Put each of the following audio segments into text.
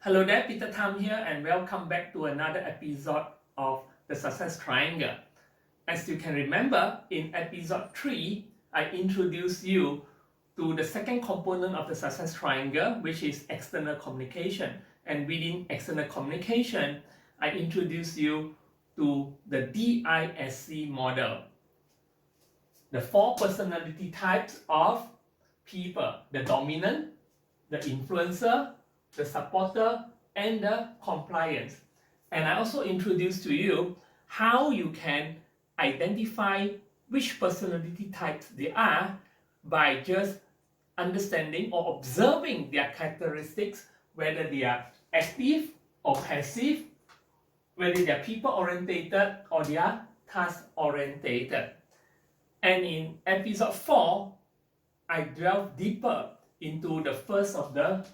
Hello there, Peter Tam here, and welcome back to another episode of the Success Triangle. As you can remember, in episode 3, I introduced you to the second component of the Success Triangle, which is external communication. And within external communication, I introduced you to the DISC model. The 4 personality types of people: the dominant, the influencer, the supporter, and the compliance. And I also introduced to you how you can identify which personality types they are by just understanding or observing their characteristics, whether they are active or passive, whether they are people-orientated or they are task-orientated. And in episode 4, I delve deeper into the first of the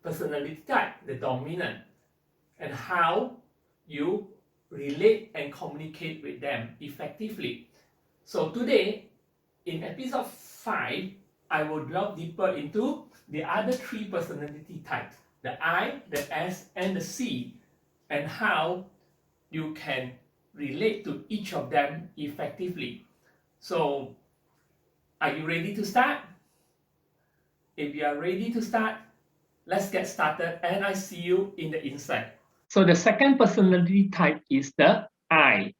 personality type, the dominant, and how you relate and communicate with them effectively. So today, in episode 5, I will delve deeper into the other 3 personality types, the I, the S, and the C, and how you can relate to each of them effectively. So, are you ready to start? If you are ready to start, let's get started, and I see you in the inside. So the second personality type is the I.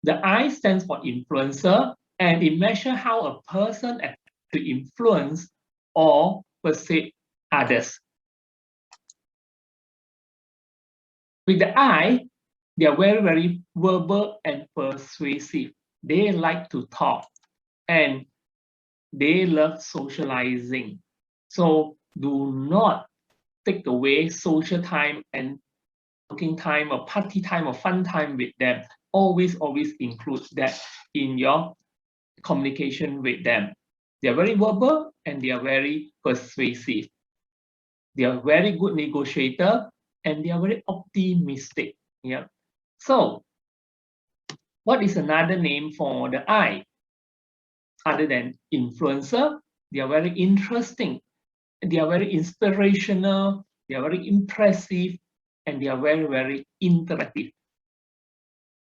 The I stands for influencer, and it measures how a person acts to influence or persuade others. With the I, they are very, very verbal and persuasive. They like to talk, and they love socializing. So do not take away social time and working time or party time or fun time with them. Always include that in your communication with them. They are very verbal and they are very persuasive. They are very good negotiator and they are very optimistic. Yeah. So, what is another name for the I? Other than influencer, they are very interesting. They are very inspirational. They are very impressive, and they are very, very interactive.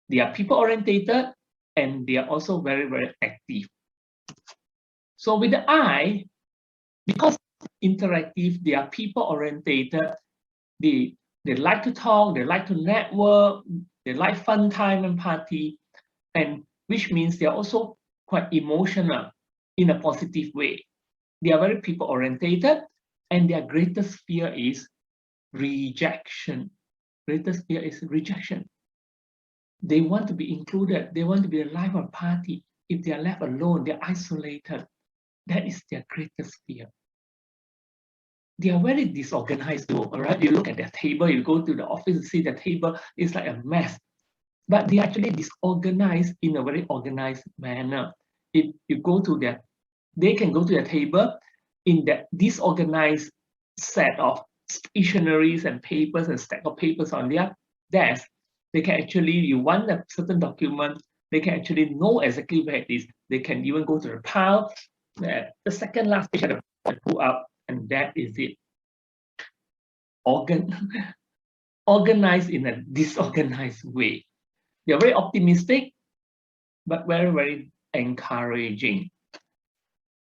They are people-orientated, and they are also very, very active. So with the I, because interactive, they are people-orientated, they like to talk, they like to network, they like fun time and party, and which means they are also quite emotional in a positive way. They are very people-orientated, and their greatest fear is rejection. Greatest fear is rejection. They want to be included. They want to be a life of party. If they are left alone, they're isolated. That is their greatest fear. They are very disorganized though, all right? You look at their table, you go to the office, you see the table, it's like a mess. But they actually disorganized in a very organized manner. If you go to their, they can go to their table in that disorganized set of stationaries and papers and stack of papers on their desk. They can actually, you want a certain document, they can actually know exactly where it is. They can even go to the pile, the second last page and pull out, and that is it. Organized in a disorganized way. They're very optimistic, but very, very encouraging.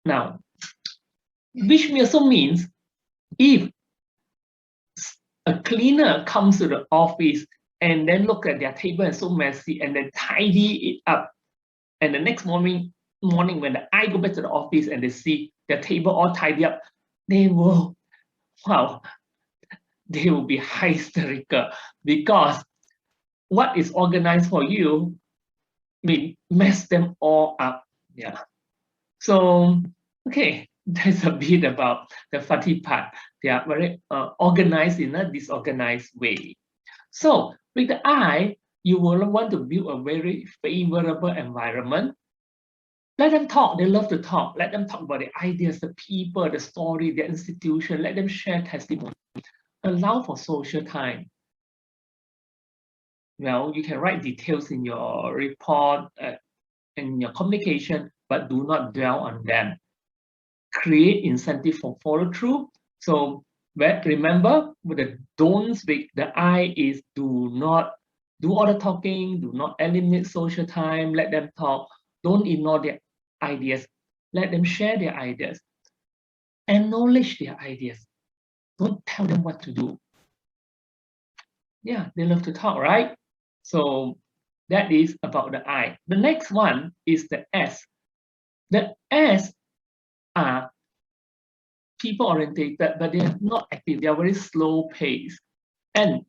Now, which also means if a cleaner comes to the office and then look at their table and so messy and then tidy it up, and the next morning when I go back to the office and they see their table all tidy up, they will, wow, they will be hysterical, because what is organized for you may mess them all up. Yeah. So, okay, that's a bit about the funny part. They are very organized in a disorganized way. So with the I, you will want to build a very favorable environment. Let them talk. They love to talk. Let them talk about the ideas, the people, the story, the institution. Let them share testimony. Allow for social time. Well, you can write details in your report and your communication, but do not dwell on them. Create incentive for follow through. So But remember, with the don'ts, the I is do not do all the talking, do not eliminate social time, let them talk, don't ignore their ideas, let them share their ideas, acknowledge their ideas, don't tell them what to do. Yeah, they love to talk, right? So that is about the I. The next one is the S. The S are people orientated, but they are not active. They are very slow paced, and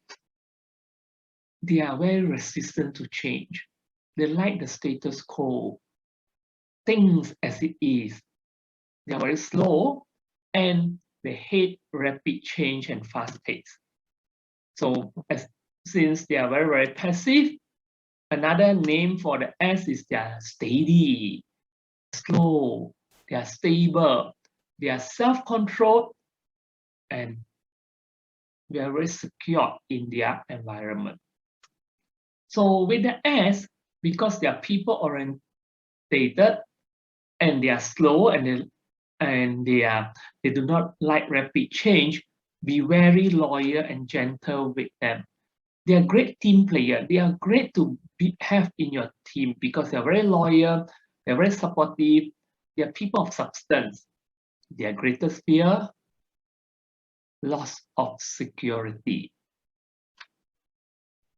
they are very resistant to change. They like the status quo, things as it is. They are very slow, and they hate rapid change and fast pace. So since they are very, very passive, another name for the S is they are steady, slow, they are stable, they are self-controlled, and they are very secure in their environment. So with the S, because they are people-orientated and they are slow and they do not like rapid change, be very loyal and gentle with them. They are great team player. They are great to have in your team because they're very loyal, they're very supportive, they are people of substance. Their greatest fear, loss of security.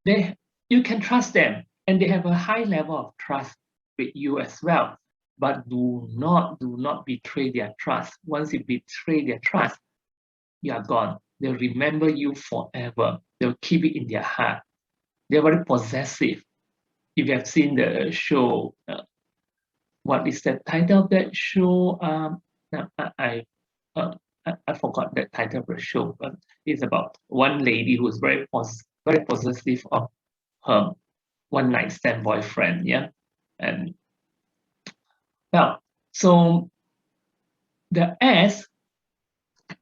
You can trust them, and they have a high level of trust with you as well. But do not betray their trust. Once you betray their trust, you are gone. They'll remember you forever. They'll keep it in their heart. They're very possessive. If you have seen the show, what is the title of that show? I forgot the title of the show, but it's about one lady who's very possessive of her one night stand boyfriend. Yeah, and well, so the S,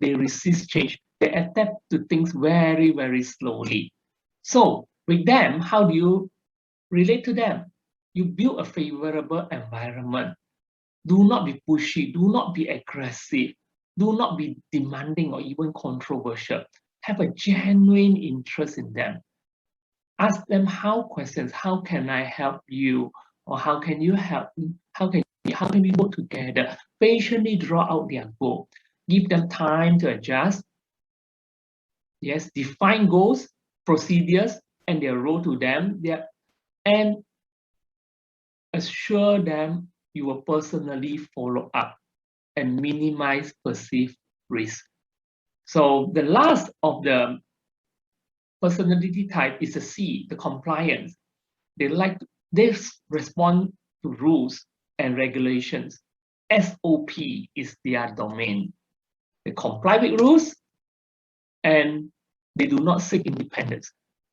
they resist change. They adapt to things very, very slowly. So with them, how do you relate to them? You build a favorable environment. Do not be pushy. Do not be aggressive. Do not be demanding or even controversial. Have a genuine interest in them. Ask them how questions. How can I help you? Or how can you help me? How can we work together? Patiently draw out their goal. Give them time to adjust. Yes, define goals, procedures, and their role to them. And assure them you will personally follow up and minimize perceived risk. So the last of the personality type is the C, the compliance. They respond to rules and regulations. SOP is their domain. They comply with rules and they do not seek independence.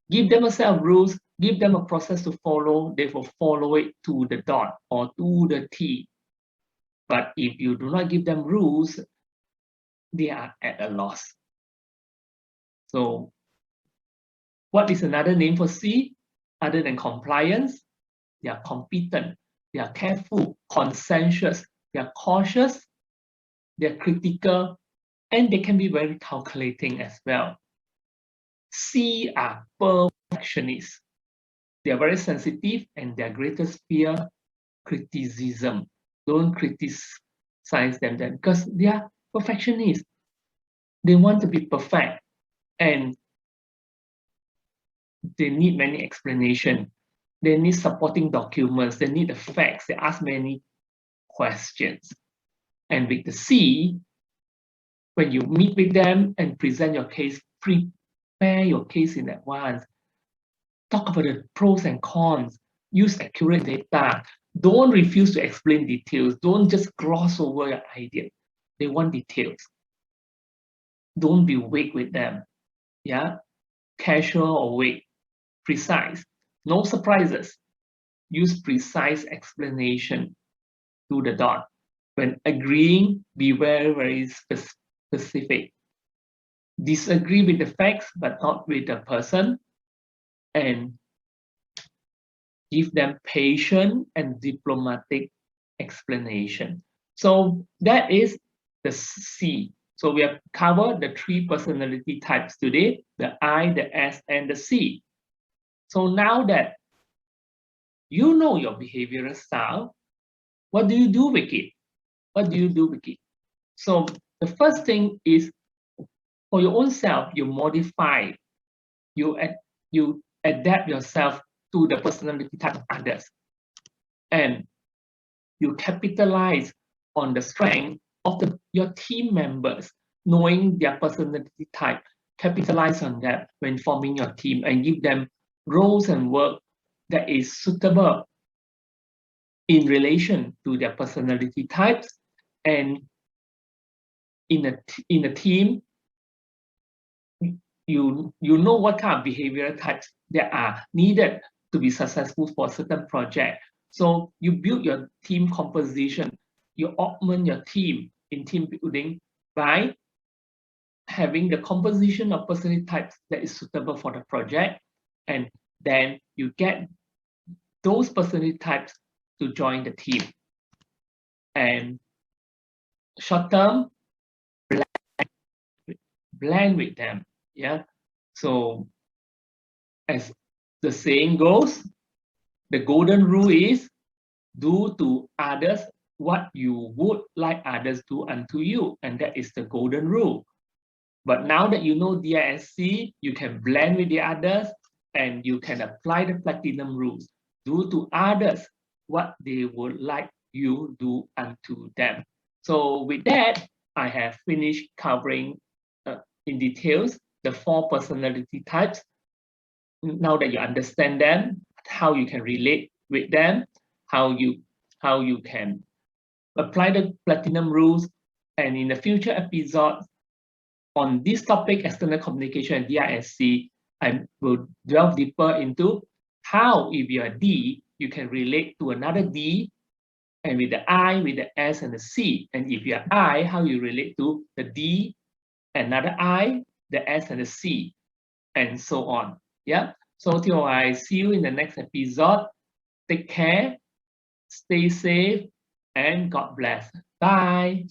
Give them a set of rules, give them a process to follow, they will follow it to the dot or to the T. But if you do not give them rules, they are at a loss. So what is another name for C other than compliance? They are competent, they are careful, conscientious, they are cautious, they are critical, and they can be very calculating as well. C are perfectionists. They are very sensitive and their greatest fear, criticism. Don't criticize them because they are perfectionists. They want to be perfect and they need many explanations. They need supporting documents. They need the facts. They ask many questions. And with the C, when you meet with them and present your case, prepare your case in advance. Talk about the pros and cons. Use accurate data. Don't refuse to explain details. Don't just gloss over your idea. They want details. Don't be vague with them. Yeah, casual or vague. Precise. No surprises. Use precise explanation to the dot. When agreeing, be very, very specific. Disagree with the facts, but not with the person. And give them patient and diplomatic explanation. So that is the C. So we have covered the 3 personality types today, the I, the S, and the C. So now that you know your behavioral style, what do you do with it? What do you do with it? So the first thing is for your own self, you modify, you adapt yourself to the personality type of others. And you capitalize on the strength of your team members, knowing their personality type, capitalize on that when forming your team and give them roles and work that is suitable in relation to their personality types. And in a team, you know what kind of behavioral types that are needed to be successful for a certain project. So you build your team composition, you augment your team in team building by having the composition of personality types that is suitable for the project. And then you get those personality types to join the team. And short term, blend with them. Yeah. So as the saying goes, the golden rule is do to others what you would like others do unto you. And that is the golden rule. But now that you know DISC, you can blend with the others and you can apply the platinum rules. Do to others what they would like you do unto them. So with that, I have finished covering in details the 4 personality types. Now that you understand them, how you can relate with them, how you can apply the platinum rules, and in the future episodes on this topic, external communication and DISC, I will delve deeper into how, if you're a D, you can relate to another D, and with the I, with the S, and the C. And if you're I, how you relate to the D, another I, the S, and the C, and so on. Yeah. So till I see you in the next episode, take care, stay safe, and God bless. Bye.